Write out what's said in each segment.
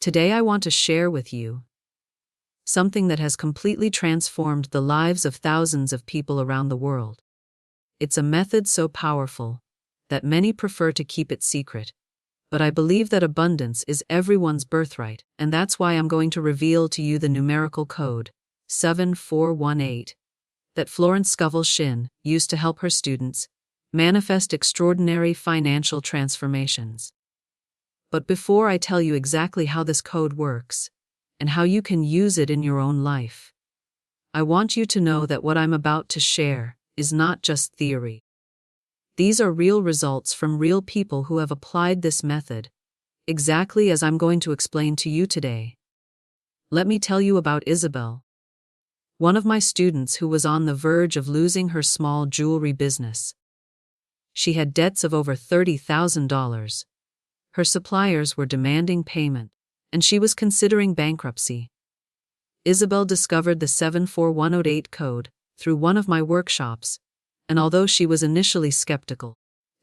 Today I want to share with you something that has completely transformed the lives of thousands of people around the world. It's a method so powerful that many prefer to keep it secret. But I believe that abundance is everyone's birthright, and that's why I'm going to reveal to you the numerical code, 7418, that Florence Scovel Shinn used to help her students manifest extraordinary financial transformations. But before I tell you exactly how this code works, and how you can use it in your own life, I want you to know that what I'm about to share is not just theory. These are real results from real people who have applied this method, exactly as I'm going to explain to you today. Let me tell you about Isabel, one of my students who was on the verge of losing her small jewelry business. She had debts of over $30,000. Her suppliers were demanding payment, and she was considering bankruptcy. Isabel discovered the 74108 code through one of my workshops, and although she was initially skeptical,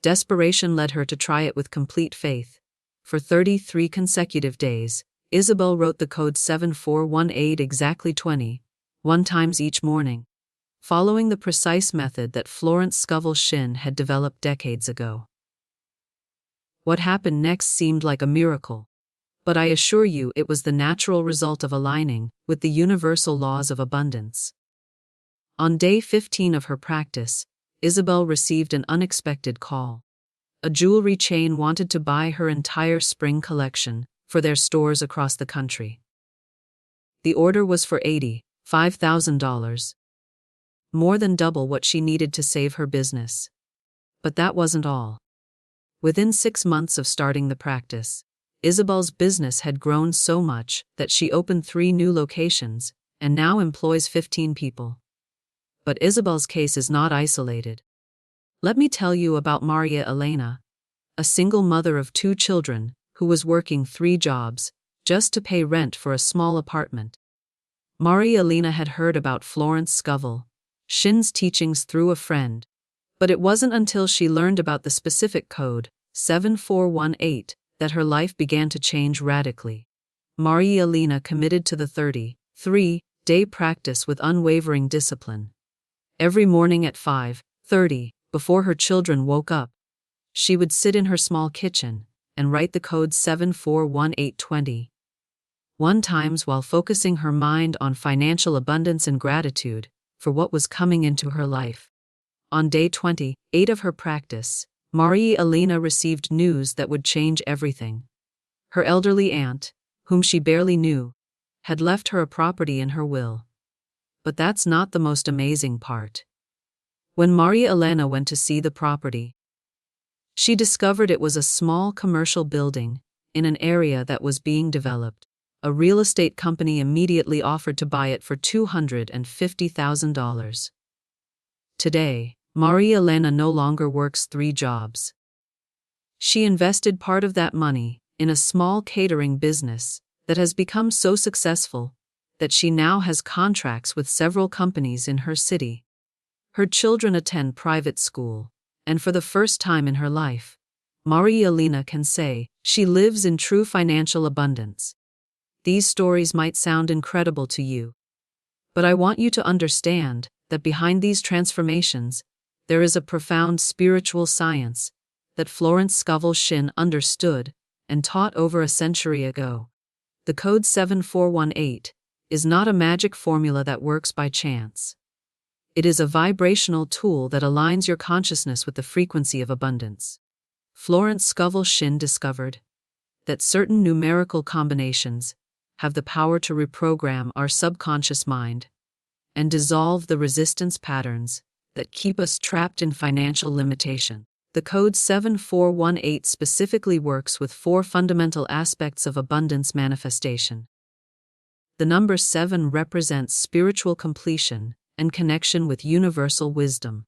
desperation led her to try it with complete faith. For 33 consecutive days, Isabel wrote the code 7418 exactly 21 times each morning, following the precise method that Florence Scovel Shinn had developed decades ago. What happened next seemed like a miracle, but I assure you it was the natural result of aligning with the universal laws of abundance. On day 15 of her practice, Isabel received an unexpected call. A jewelry chain wanted to buy her entire spring collection for their stores across the country. The order was for $85,000, more than double what she needed to save her business. But that wasn't all. Within 6 months of starting the practice, Isabel's business had grown so much that she opened 3 new locations and now employs 15 people. But Isabel's case is not isolated. Let me tell you about Maria Elena, a single mother of 2 children who was working 3 jobs just to pay rent for a small apartment. Maria Elena had heard about Florence Scovel Shinn's teachings through a friend, but it wasn't until she learned about the specific code, 7418, that her life began to change radically. Maria Elena committed to the 33-day practice with unwavering discipline. Every morning at 5:30, before her children woke up, she would sit in her small kitchen and write the code 7418 times while focusing her mind on financial abundance and gratitude for what was coming into her life. On day 28 of her practice, Maria Elena received news that would change everything. Her elderly aunt, whom she barely knew, had left her a property in her will. But that's not the most amazing part. When Maria Elena went to see the property, she discovered it was a small commercial building in an area that was being developed. A real estate company immediately offered to buy it for $250,000. Today, Maria Elena no longer works 3 jobs. She invested part of that money in a small catering business that has become so successful that she now has contracts with several companies in her city. Her children attend private school, and for the first time in her life, Maria Elena can say she lives in true financial abundance. These stories might sound incredible to you, but I want you to understand that behind these transformations, there is a profound spiritual science that Florence Scovel Shinn understood and taught over a century ago. The code 7418 is not a magic formula that works by chance. It is a vibrational tool that aligns your consciousness with the frequency of abundance. Florence Scovel Shinn discovered that certain numerical combinations have the power to reprogram our subconscious mind and dissolve the resistance patterns that keep us trapped in financial limitation. The code 7418 specifically works with 4 fundamental aspects of abundance manifestation. The number 7 represents spiritual completion and connection with universal wisdom.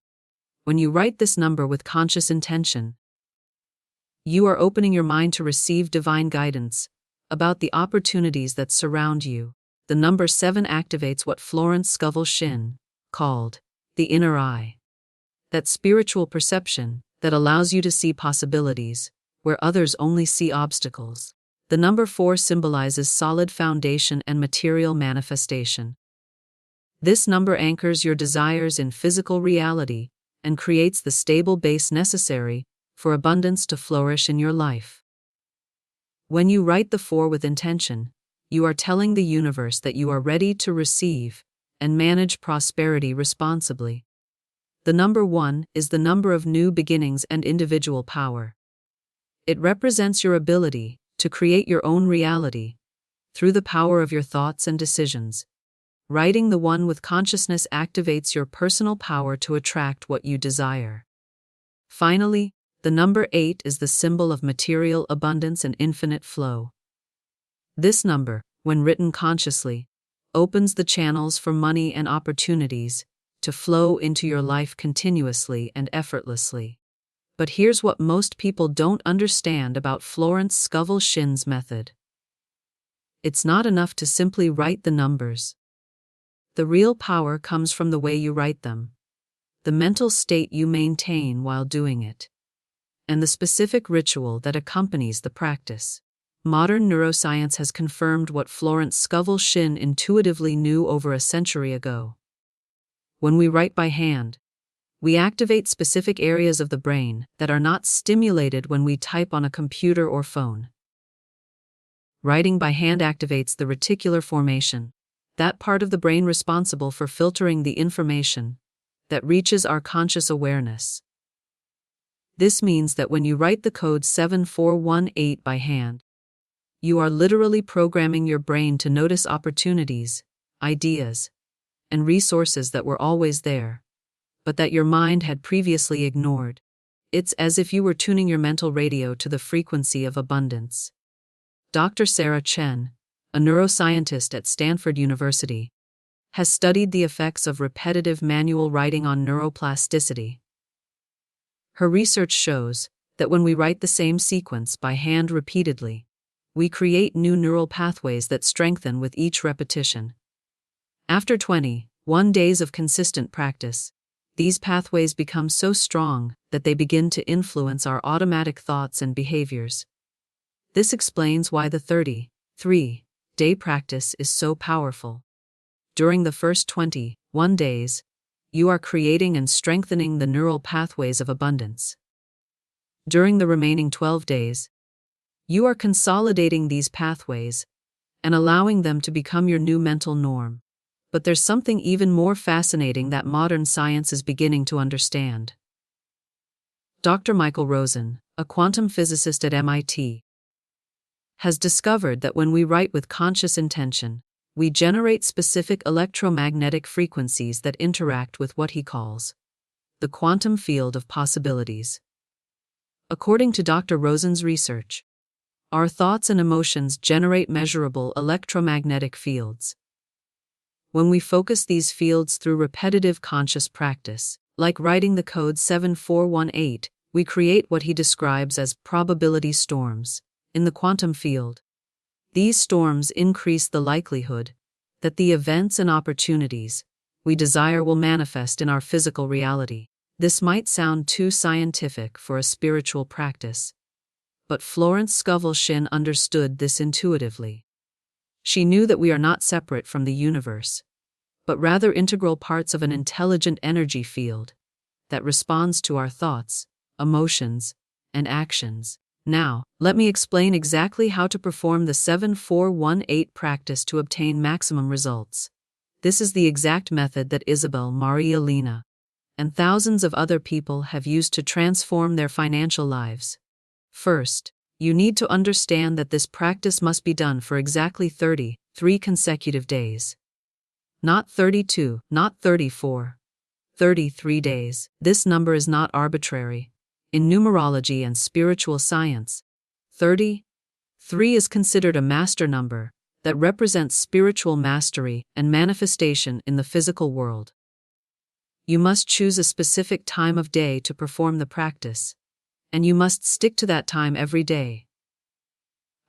When you write this number with conscious intention, you are opening your mind to receive divine guidance about the opportunities that surround you. The number 7 activates what Florence Scovel Shinn called the inner eye, that spiritual perception that allows you to see possibilities where others only see obstacles. The number 4 symbolizes solid foundation and material manifestation. This number anchors your desires in physical reality and creates the stable base necessary for abundance to flourish in your life. When you write the 4 with intention, you are telling the universe that you are ready to receive and manage prosperity responsibly. The number 1 is the number of new beginnings and individual power. It represents your ability to create your own reality through the power of your thoughts and decisions. Writing the 1 with consciousness activates your personal power to attract what you desire. Finally, the number 8 is the symbol of material abundance and infinite flow. This number, when written consciously, opens the channels for money and opportunities to flow into your life continuously and effortlessly. But here's what most people don't understand about Florence Scovel Shinn's method. It's not enough to simply write the numbers. The real power comes from the way you write them, the mental state you maintain while doing it, and the specific ritual that accompanies the practice. Modern neuroscience has confirmed what Florence Scovel Shinn intuitively knew over a century ago. When we write by hand, we activate specific areas of the brain that are not stimulated when we type on a computer or phone. Writing by hand activates the reticular formation, that part of the brain responsible for filtering the information that reaches our conscious awareness. This means that when you write the code 7418 by hand, you are literally programming your brain to notice opportunities, ideas, and resources that were always there, but that your mind had previously ignored. It's as if you were tuning your mental radio to the frequency of abundance. Dr. Sarah Chen, a neuroscientist at Stanford University, has studied the effects of repetitive manual writing on neuroplasticity. Her research shows that when we write the same sequence by hand repeatedly, we create new neural pathways that strengthen with each repetition. After 21 days of consistent practice, these pathways become so strong that they begin to influence our automatic thoughts and behaviors. This explains why the 33-day practice is so powerful. During the first 21 days, you are creating and strengthening the neural pathways of abundance. During the remaining 12 days, you are consolidating these pathways and allowing them to become your new mental norm. But there's something even more fascinating that modern science is beginning to understand. Dr. Michael Rosen, a quantum physicist at MIT, has discovered that when we write with conscious intention, we generate specific electromagnetic frequencies that interact with what he calls the quantum field of possibilities. According to Dr. Rosen's research, our thoughts and emotions generate measurable electromagnetic fields. When we focus these fields through repetitive conscious practice, like writing the code 7418, we create what he describes as probability storms in the quantum field. These storms increase the likelihood that the events and opportunities we desire will manifest in our physical reality. This might sound too scientific for a spiritual practice, but Florence Scovel Shinn understood this intuitively. She knew that we are not separate from the universe, but rather integral parts of an intelligent energy field that responds to our thoughts, emotions, and actions. Now, let me explain exactly how to perform the 7418 practice to obtain maximum results. This is the exact method that Isabel Maria Lina and thousands of other people have used to transform their financial lives. First, you need to understand that this practice must be done for exactly 33 consecutive days. Not 32, not 34. 33 days. This number is not arbitrary. In numerology and spiritual science, 33 is considered a master number that represents spiritual mastery and manifestation in the physical world. You must choose a specific time of day to perform the practice, and you must stick to that time every day.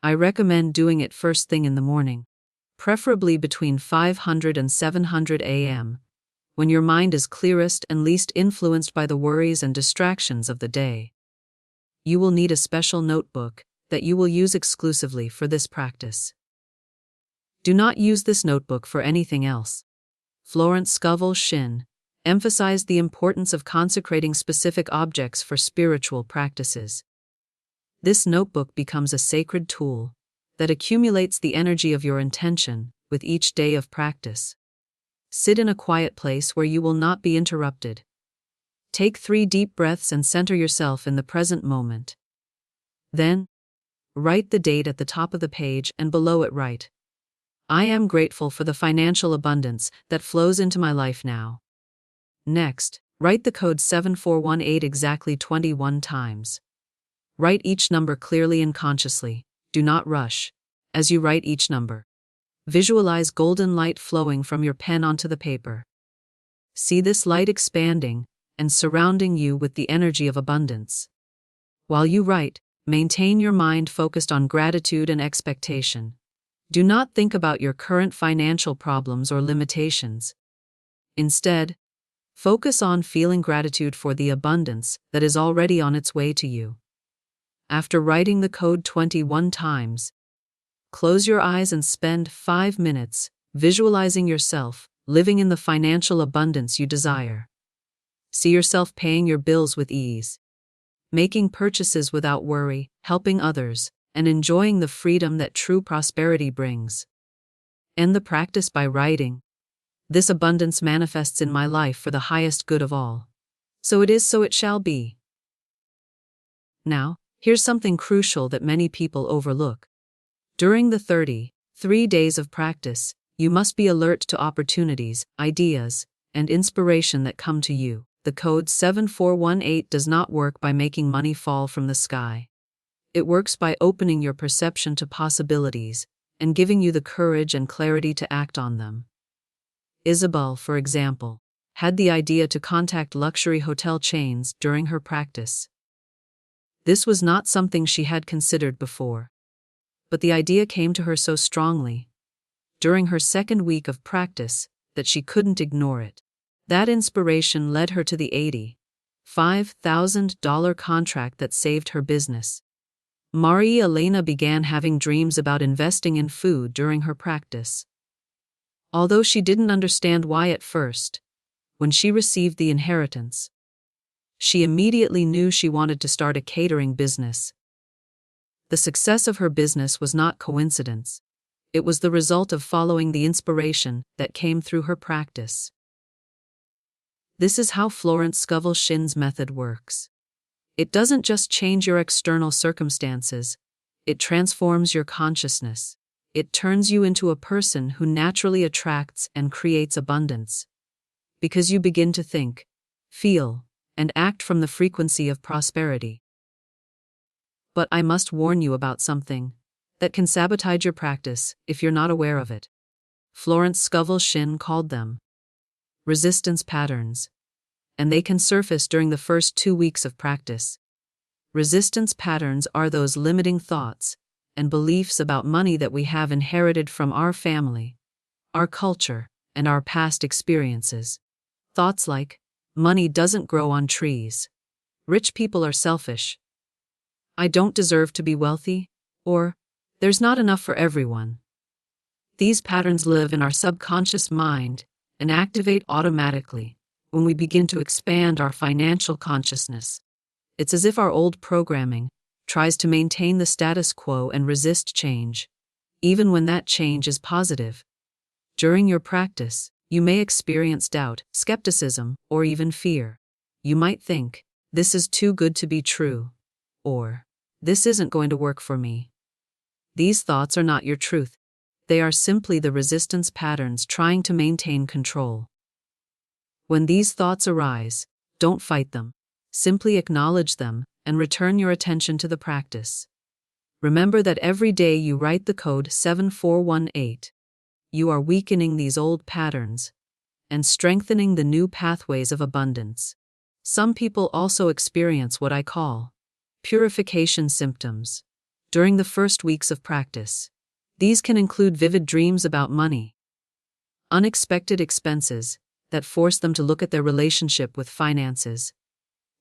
I recommend doing it first thing in the morning, preferably between 500 and 700 a.m., when your mind is clearest and least influenced by the worries and distractions of the day. You will need a special notebook that you will use exclusively for this practice. Do not use this notebook for anything else. Florence Scovel Shinn emphasized the importance of consecrating specific objects for spiritual practices. This notebook becomes a sacred tool that accumulates the energy of your intention with each day of practice. Sit in a quiet place where you will not be interrupted. Take 3 deep breaths and center yourself in the present moment. Then, write the date at the top of the page and below it write, "I am grateful for the financial abundance that flows into my life now." Next, write the code 7418 exactly 21 times. Write each number clearly and consciously. Do not rush. As you write each number, visualize golden light flowing from your pen onto the paper. See this light expanding and surrounding you with the energy of abundance. While you write, maintain your mind focused on gratitude and expectation. Do not think about your current financial problems or limitations. Instead, focus on feeling gratitude for the abundance that is already on its way to you. After writing the code 21 times, close your eyes and spend 5 minutes visualizing yourself living in the financial abundance you desire. See yourself paying your bills with ease, making purchases without worry, helping others, and enjoying the freedom that true prosperity brings. End the practice by writing, "This abundance manifests in my life for the highest good of all. So it is, so it shall be." Now, here's something crucial that many people overlook. During the 33 days of practice, you must be alert to opportunities, ideas, and inspiration that come to you. The code 7418 does not work by making money fall from the sky. It works by opening your perception to possibilities and giving you the courage and clarity to act on them. Isabel, for example, had the idea to contact luxury hotel chains during her practice. This was not something she had considered before, but the idea came to her so strongly during her second week of practice that she couldn't ignore it. That inspiration led her to the $85,000 contract that saved her business. Maria Elena began having dreams about investing in food during her practice. Although she didn't understand why at first, when she received the inheritance, she immediately knew she wanted to start a catering business. The success of her business was not coincidence. It was the result of following the inspiration that came through her practice. This is how Florence Scovel Shinn's method works. It doesn't just change your external circumstances, it transforms your consciousness. It turns you into a person who naturally attracts and creates abundance. Because you begin to think, feel, and act from the frequency of prosperity. But I must warn you about something that can sabotage your practice if you're not aware of it. Florence Scovel Shinn called them resistance patterns, and they can surface during the first 2 weeks of practice. Resistance patterns are those limiting thoughts and beliefs about money that we have inherited from our family, our culture, and our past experiences. Thoughts like, money doesn't grow on trees, rich people are selfish, I don't deserve to be wealthy, or there's not enough for everyone. These patterns live in our subconscious mind and activate automatically when we begin to expand our financial consciousness. It's as if our old programming tries to maintain the status quo and resist change, even when that change is positive. During your practice, you may experience doubt, skepticism, or even fear. You might think, "This is too good to be true," or "This isn't going to work for me." These thoughts are not your truth. They are simply the resistance patterns trying to maintain control. When these thoughts arise, don't fight them. Simply acknowledge them and return your attention to the practice. Remember that every day you write the code 7418, you are weakening these old patterns and strengthening the new pathways of abundance. Some people also experience what I call purification symptoms during the first weeks of practice. These can include vivid dreams about money, unexpected expenses that force them to look at their relationship with finances,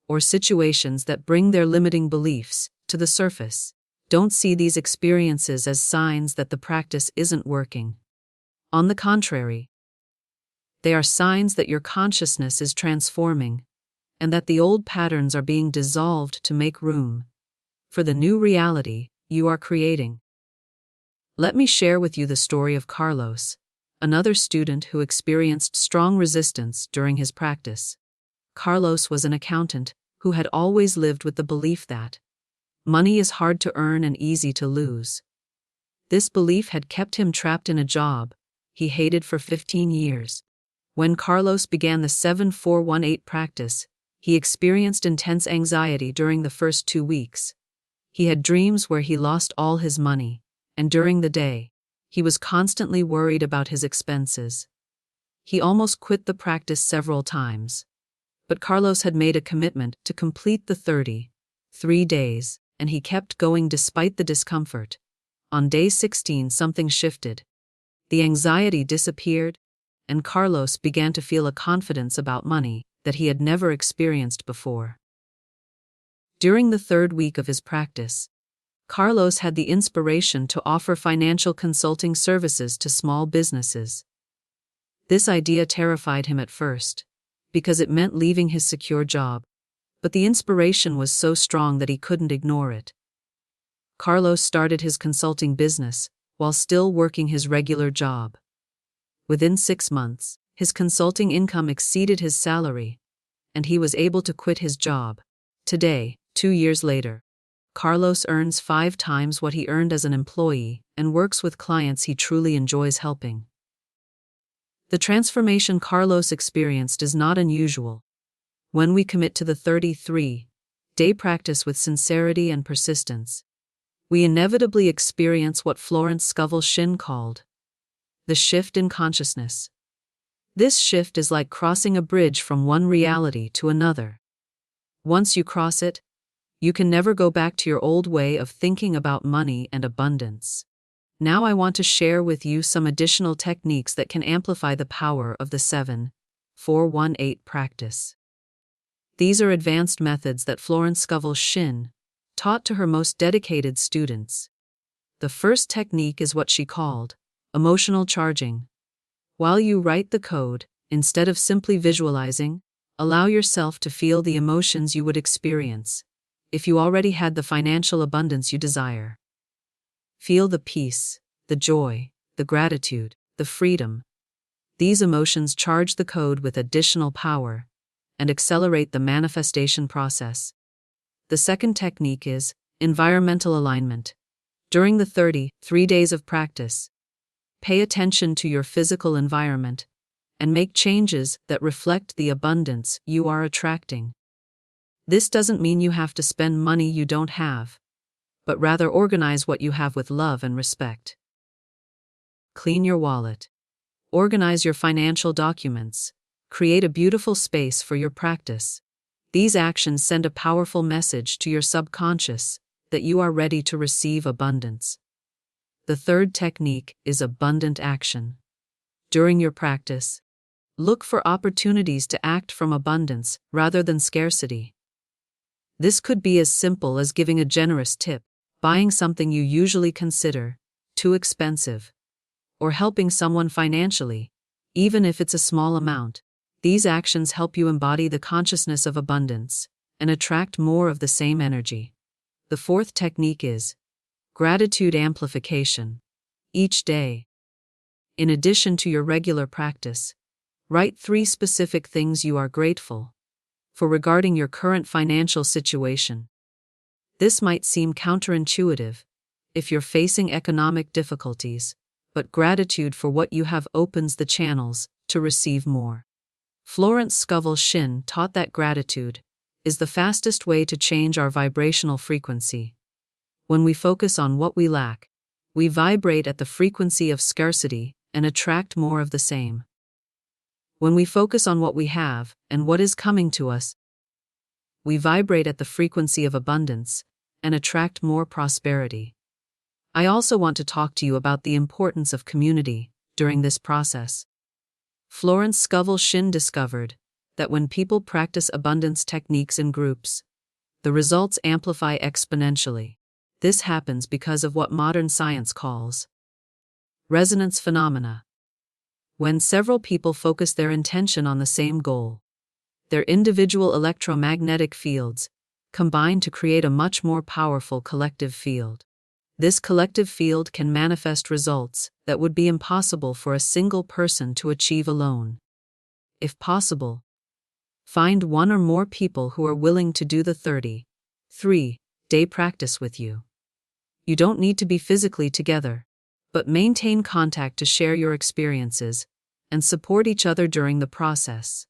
or situations that bring their limiting beliefs to the surface. Don't see these experiences as signs that the practice isn't working. On the contrary, they are signs that your consciousness is transforming, and that the old patterns are being dissolved to make room for the new reality you are creating. Let me share with you the story of Carlos, another student who experienced strong resistance during his practice. Carlos was an accountant who had always lived with the belief that money is hard to earn and easy to lose. This belief had kept him trapped in a job he hated for 15 years. When Carlos began the 7418 practice, he experienced intense anxiety during the first 2 weeks. He had dreams where he lost all his money, and during the day, he was constantly worried about his expenses. He almost quit the practice several times. But Carlos had made a commitment to complete the 33 days, and he kept going despite the discomfort. On day 16, something shifted. The anxiety disappeared, and Carlos began to feel a confidence about money that he had never experienced before. During the 3rd week of his practice, Carlos had the inspiration to offer financial consulting services to small businesses. This idea terrified him at first, because it meant leaving his secure job, but the inspiration was so strong that he couldn't ignore it. Carlos started his consulting business while still working his regular job. Within 6 months, his consulting income exceeded his salary, and he was able to quit his job. Today, 2 years later, Carlos earns 5 times what he earned as an employee and works with clients he truly enjoys helping. The transformation Carlos experienced is not unusual. When we commit to the 33-day practice with sincerity and persistence, we inevitably experience what Florence Scovel Shinn called the shift in consciousness. This shift is like crossing a bridge from one reality to another. Once you cross it, you can never go back to your old way of thinking about money and abundance. Now I want to share with you some additional techniques that can amplify the power of the 7418 practice. These are advanced methods that Florence Scovel Shinn taught to her most dedicated students. The first technique is what she called emotional charging. While you write the code, instead of simply visualizing, allow yourself to feel the emotions you would experience if you already had the financial abundance you desire. Feel the peace, the joy, the gratitude, the freedom. These emotions charge the code with additional power and accelerate the manifestation process. The second technique is environmental alignment. During the 33 days of practice, pay attention to your physical environment and make changes that reflect the abundance you are attracting. This doesn't mean you have to spend money you don't have, but rather organize what you have with love and respect. Clean your wallet. Organize your financial documents. Create a beautiful space for your practice. These actions send a powerful message to your subconscious that you are ready to receive abundance. The third technique is abundant action. During your practice, look for opportunities to act from abundance rather than scarcity. This could be as simple as giving a generous tip, buying something you usually consider too expensive, or helping someone financially, even if it's a small amount. These actions help you embody the consciousness of abundance and attract more of the same energy. The fourth technique is gratitude amplification. Each day, in addition to your regular practice, write 3 specific things you are grateful for regarding your current financial situation. This might seem counterintuitive if you're facing economic difficulties, but gratitude for what you have opens the channels to receive more. Florence Scovel Shinn taught that gratitude is the fastest way to change our vibrational frequency. When we focus on what we lack, we vibrate at the frequency of scarcity and attract more of the same. When we focus on what we have and what is coming to us, we vibrate at the frequency of abundance and attract more prosperity. I also want to talk to you about the importance of community during this process. Florence Scovel Shinn discovered that when people practice abundance techniques in groups, the results amplify exponentially. This happens because of what modern science calls resonance phenomena. When several people focus their intention on the same goal, their individual electromagnetic fields combine to create a much more powerful collective field. This collective field can manifest results that would be impossible for a single person to achieve alone. If possible, find one or more people who are willing to do the 33-day practice with you. You don't need to be physically together, but maintain contact to share your experiences and support each other during the process.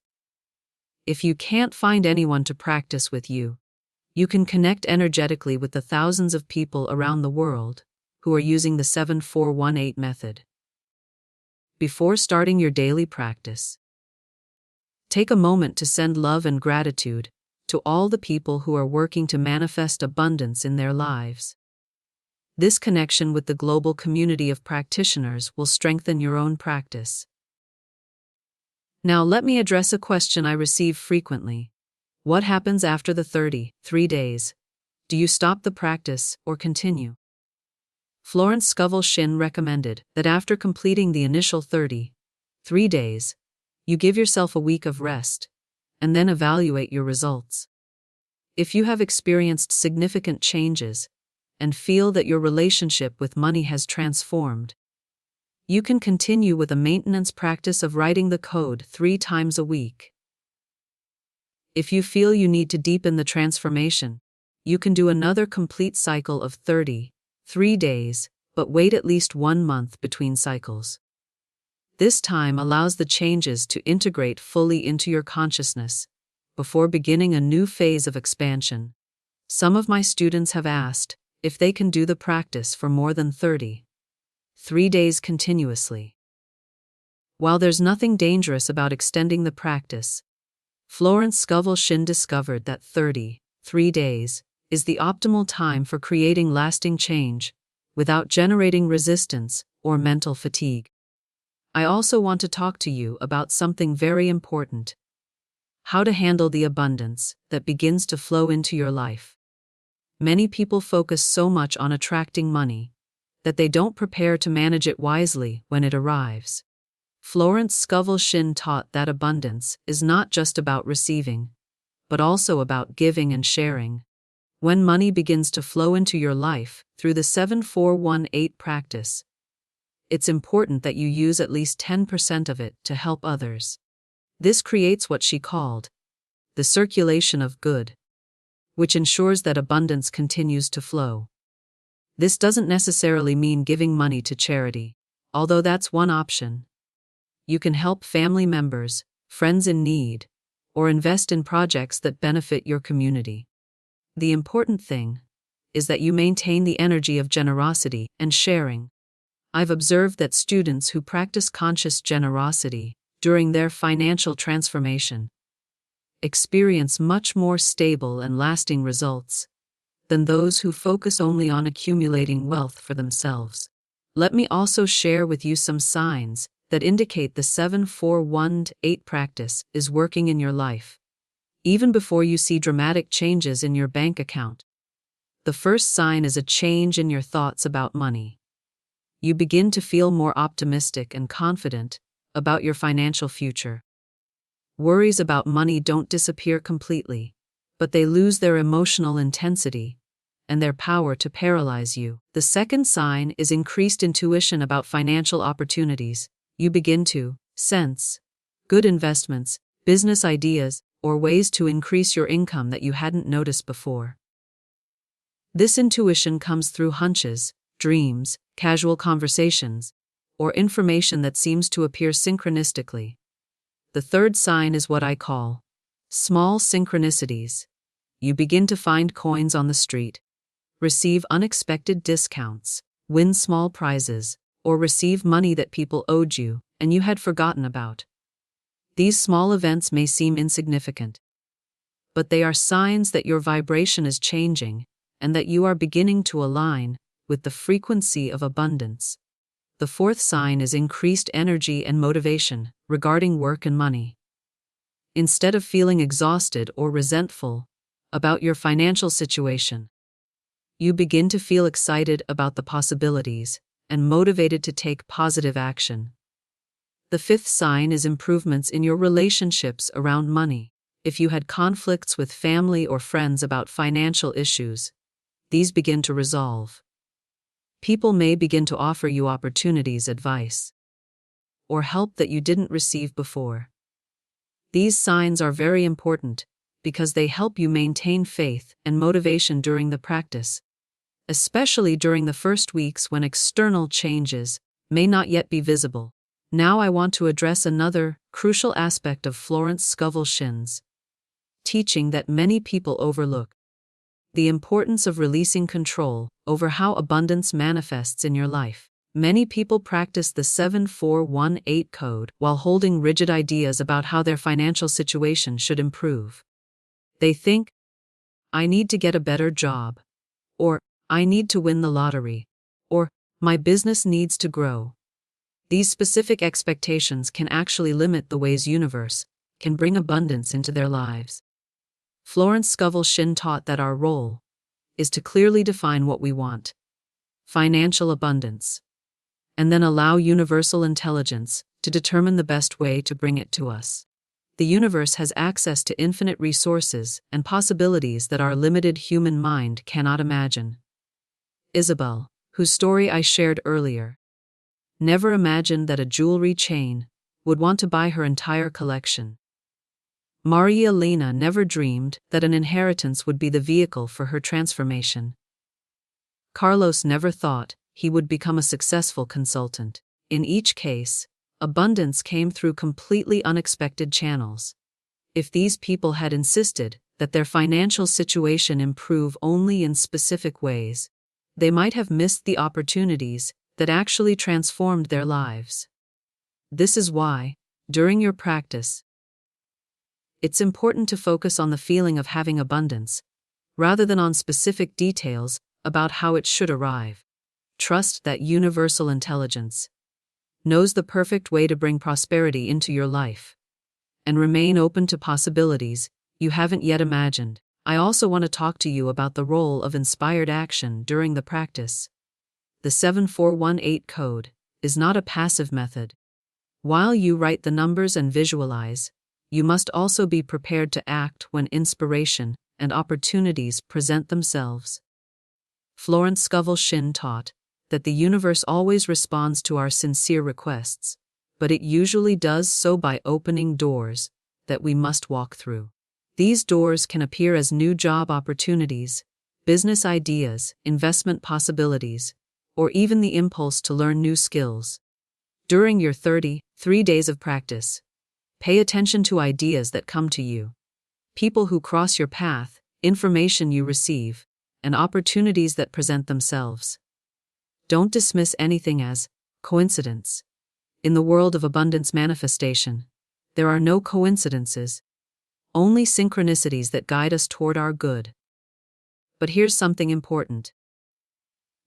If you can't find anyone to practice with you, you can connect energetically with the thousands of people around the world who are using the 7418 method. Before starting your daily practice, take a moment to send love and gratitude to all the people who are working to manifest abundance in their lives. This connection with the global community of practitioners will strengthen your own practice. Now let me address a question I receive frequently. What happens after the 33 days? Do you stop the practice or continue? Florence Scovel Shinn recommended that after completing the initial 33 days, you give yourself a week of rest, and then evaluate your results. If you have experienced significant changes, and feel that your relationship with money has transformed, you can continue with a maintenance practice of writing the code 3 times a week. If you feel you need to deepen the transformation, you can do another complete cycle of 33 days, but wait at least 1 month between cycles. This time allows the changes to integrate fully into your consciousness before beginning a new phase of expansion. Some of my students have asked if they can do the practice for more than 33 days continuously. While there's nothing dangerous about extending the practice, Florence Scovel Shinn discovered that 33 days is the optimal time for creating lasting change without generating resistance or mental fatigue. I also want to talk to you about something very important: how to handle the abundance that begins to flow into your life. Many people focus so much on attracting money that they don't prepare to manage it wisely when it arrives. Florence Scovel Shinn taught that abundance is not just about receiving, but also about giving and sharing. When money begins to flow into your life through the 7418 practice, it's important that you use at least 10% of it to help others. This creates what she called the circulation of good, which ensures that abundance continues to flow. This doesn't necessarily mean giving money to charity, although that's one option. You can help family members, friends in need, or invest in projects that benefit your community. The important thing is that you maintain the energy of generosity and sharing. I've observed that students who practice conscious generosity during their financial transformation experience much more stable and lasting results than those who focus only on accumulating wealth for themselves. Let me also share with you some signs that indicate the 7418 practice is working in your life, even before you see dramatic changes in your bank account. The first sign is a change in your thoughts about money. You begin to feel more optimistic and confident about your financial future. Worries about money don't disappear completely, but they lose their emotional intensity and their power to paralyze you. The second sign is increased intuition about financial opportunities. You begin to sense good investments, business ideas, or ways to increase your income that you hadn't noticed before. This intuition comes through hunches, dreams, casual conversations, or information that seems to appear synchronistically. The third sign is what I call small synchronicities. You begin to find coins on the street, receive unexpected discounts, win small prizes, or receive money that people owed you and you had forgotten about. These small events may seem insignificant, but they are signs that your vibration is changing and that you are beginning to align with the frequency of abundance. The fourth sign is increased energy and motivation regarding work and money. Instead of feeling exhausted or resentful about your financial situation, You begin to feel excited about the possibilities and motivated to take positive action. The fifth sign is improvements in your relationships around money. If you had conflicts with family or friends about financial issues, these begin to resolve. People may begin to offer you opportunities, advice, or help that you didn't receive before. These signs are very important because they help you maintain faith and motivation during the practice, especially during the first weeks when external changes may not yet be visible. Now I want to address another crucial aspect of Florence Scovel Shinn's teaching that many people overlook: the importance of releasing control over how abundance manifests in your life. Many people practice the 7418 code while holding rigid ideas about how their financial situation should improve. They think, I need to get a better job, or I need to win the lottery, or my business needs to grow. These specific expectations can actually limit the ways universe can bring abundance into their lives. Florence Scovel Shinn taught that our role is to clearly define what we want, financial abundance, and then allow universal intelligence to determine the best way to bring it to us. The universe has access to infinite resources and possibilities that our limited human mind cannot imagine. Isabel, whose story I shared earlier, never imagined that a jewelry chain would want to buy her entire collection. Maria Elena never dreamed that an inheritance would be the vehicle for her transformation. Carlos never thought he would become a successful consultant. In each case, abundance came through completely unexpected channels. If these people had insisted that their financial situation improve only in specific ways, they might have missed the opportunities that actually transformed their lives. This is why, during your practice, it's important to focus on the feeling of having abundance, rather than on specific details about how it should arrive. Trust that universal intelligence knows the perfect way to bring prosperity into your life, and remain open to possibilities you haven't yet imagined. I also want to talk to you about the role of inspired action during the practice. The 7418 code is not a passive method. While you write the numbers and visualize, you must also be prepared to act when inspiration and opportunities present themselves. Florence Scovel Shinn taught that the universe always responds to our sincere requests, but it usually does so by opening doors that we must walk through. These doors can appear as new job opportunities, business ideas, investment possibilities, or even the impulse to learn new skills. During your 33 days of practice, pay attention to ideas that come to you, people who cross your path, information you receive, and opportunities that present themselves. Don't dismiss anything as coincidence. In the world of abundance manifestation, there are no coincidences, only synchronicities that guide us toward our good. But here's something important.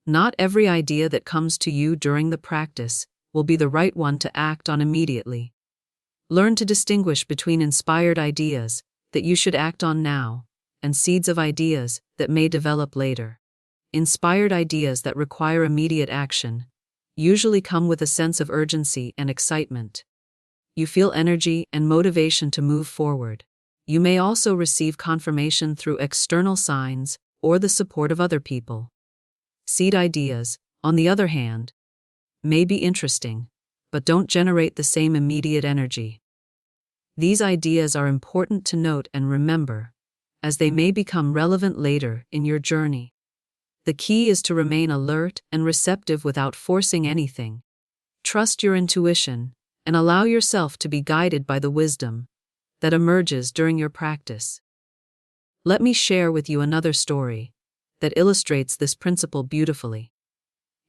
Not every idea that comes to you during the practice will be the right one to act on immediately. Learn to distinguish between inspired ideas that you should act on now and seeds of ideas that may develop later. Inspired ideas that require immediate action usually come with a sense of urgency and excitement. You feel energy and motivation to move forward. You may also receive confirmation through external signs or the support of other people. Seed ideas, on the other hand, may be interesting, but don't generate the same immediate energy. These ideas are important to note and remember, as they may become relevant later in your journey. The key is to remain alert and receptive without forcing anything. Trust your intuition and allow yourself to be guided by the wisdom that emerges during your practice. Let me share with you another story that illustrates this principle beautifully.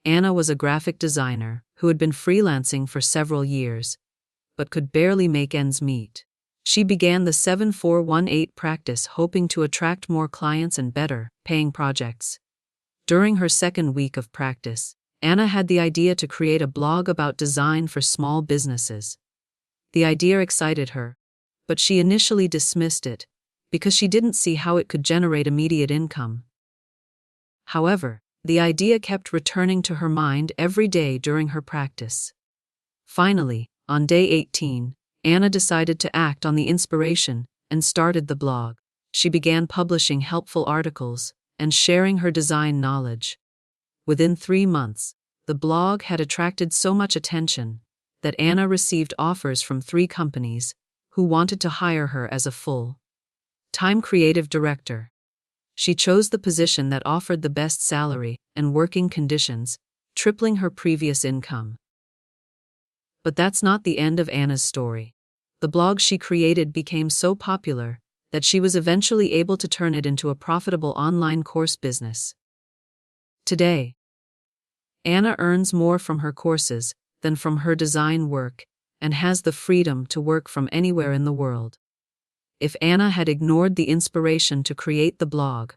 Anna was a graphic designer who had been freelancing for several years, but could barely make ends meet. She began the 7418 practice hoping to attract more clients and better paying projects. During her second week of practice, Anna had the idea to create a blog about design for small businesses. The idea excited her, but she initially dismissed it because she didn't see how it could generate immediate income. However, the idea kept returning to her mind every day during her practice. Finally, on day 18, Anna decided to act on the inspiration and started the blog. She began publishing helpful articles and sharing her design knowledge. Within 3 months, the blog had attracted so much attention that Anna received offers from 3 companies who wanted to hire her as a full-time creative director. She chose the position that offered the best salary and working conditions, tripling her previous income. But that's not the end of Anna's story. The blog she created became so popular that she was eventually able to turn it into a profitable online course business. Today, Anna earns more from her courses than from her design work and has the freedom to work from anywhere in the world. If Anna had ignored the inspiration to create the blog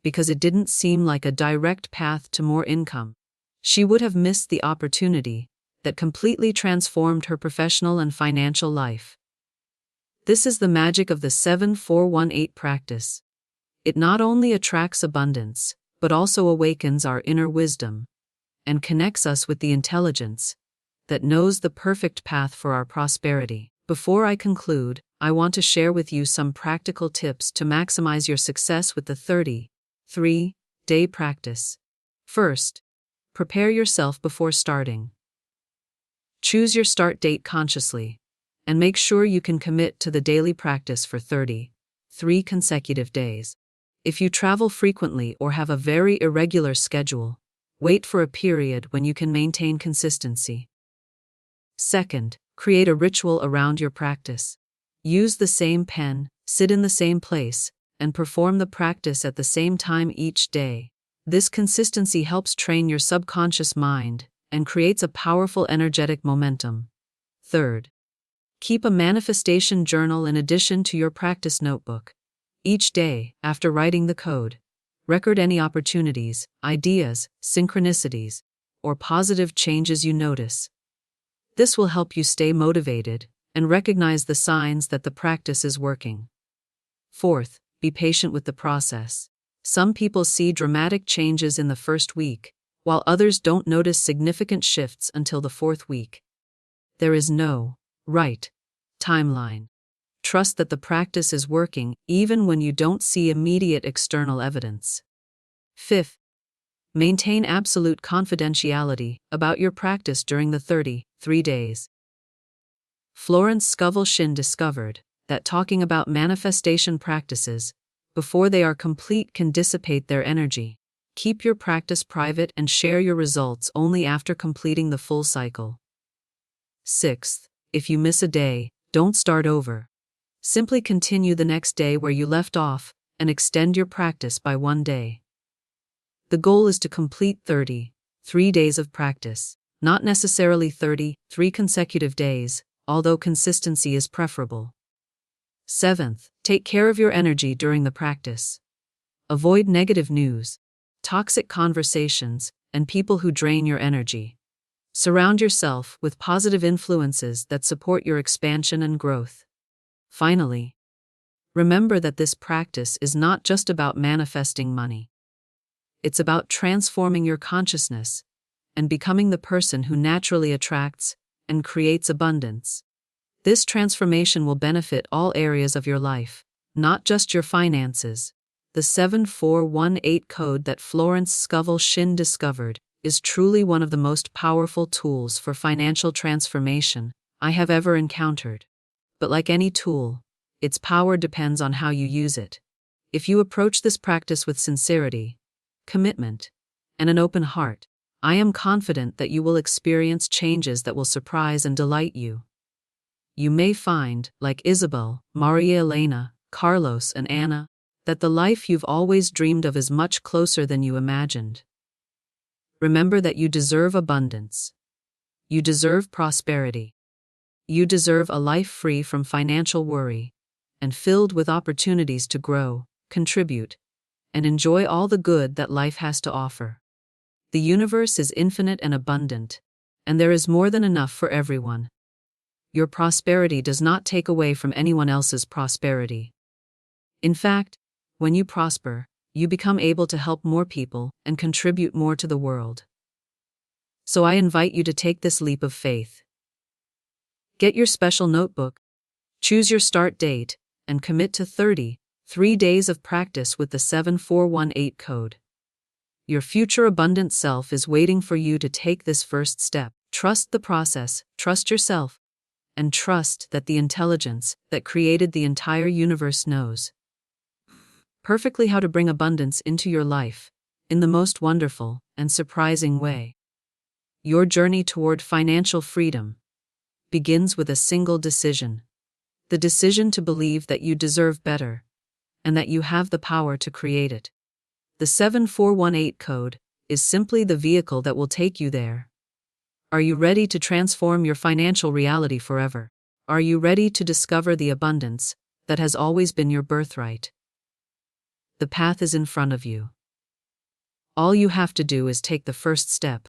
because it didn't seem like a direct path to more income, she would have missed the opportunity that completely transformed her professional and financial life. This is the magic of the 7418 practice. It not only attracts abundance, but also awakens our inner wisdom and connects us with the intelligence that knows the perfect path for our prosperity. Before I conclude, I want to share with you some practical tips to maximize your success with the 33-day practice. First, prepare yourself before starting. Choose your start date consciously, and make sure you can commit to the daily practice for 33 consecutive days. If you travel frequently or have a very irregular schedule, wait for a period when you can maintain consistency. Second, create a ritual around your practice. Use the same pen, sit in the same place, and perform the practice at the same time each day. This consistency helps train your subconscious mind and creates a powerful energetic momentum. Third, keep a manifestation journal in addition to your practice notebook. Each day, after writing the code, record any opportunities, ideas, synchronicities, or positive changes you notice. This will help you stay motivated and recognize the signs that the practice is working. Fourth, be patient with the process. Some people see dramatic changes in the first week, while others don't notice significant shifts until the 4th week. There is no right timeline. Trust that the practice is working even when you don't see immediate external evidence. Fifth, maintain absolute confidentiality about your practice during the 33 days. Florence Scovel Shinn discovered that talking about manifestation practices before they are complete can dissipate their energy. Keep your practice private and share your results only after completing the full cycle. Sixth, if you miss a day, don't start over. Simply continue the next day where you left off and extend your practice by 1 day. The goal is to complete 33 days of practice, not necessarily 33 consecutive days, although consistency is preferable. Seventh, take care of your energy during the practice. Avoid negative news, toxic conversations, and people who drain your energy. Surround yourself with positive influences that support your expansion and growth. Finally, remember that this practice is not just about manifesting money. It's about transforming your consciousness and becoming the person who naturally attracts and creates abundance. This transformation will benefit all areas of your life, not just your finances. The 7418 code that Florence Scovel Shinn discovered is truly one of the most powerful tools for financial transformation I have ever encountered. But like any tool, its power depends on how you use it. If you approach this practice with sincerity, commitment, and an open heart, I am confident that you will experience changes that will surprise and delight you. You may find, like Isabel, Maria Elena, Carlos, and Anna, that the life you've always dreamed of is much closer than you imagined. Remember that you deserve abundance. You deserve prosperity. You deserve a life free from financial worry and filled with opportunities to grow, contribute, and enjoy all the good that life has to offer. The universe is infinite and abundant, and there is more than enough for everyone. Your prosperity does not take away from anyone else's prosperity. In fact, when you prosper, you become able to help more people and contribute more to the world. So I invite you to take this leap of faith. Get your special notebook, choose your start date, and commit to 3 days of practice with the 7418 code. Your future abundant self is waiting for you to take this first step. Trust the process, trust yourself, and trust that the intelligence that created the entire universe knows perfectly how to bring abundance into your life in the most wonderful and surprising way. Your journey toward financial freedom begins with a single decision: the decision to believe that you deserve better and that you have the power to create it. The 7418 code is simply the vehicle that will take you there. Are you ready to transform your financial reality forever? Are you ready to discover the abundance that has always been your birthright? The path is in front of you. All you have to do is take the first step.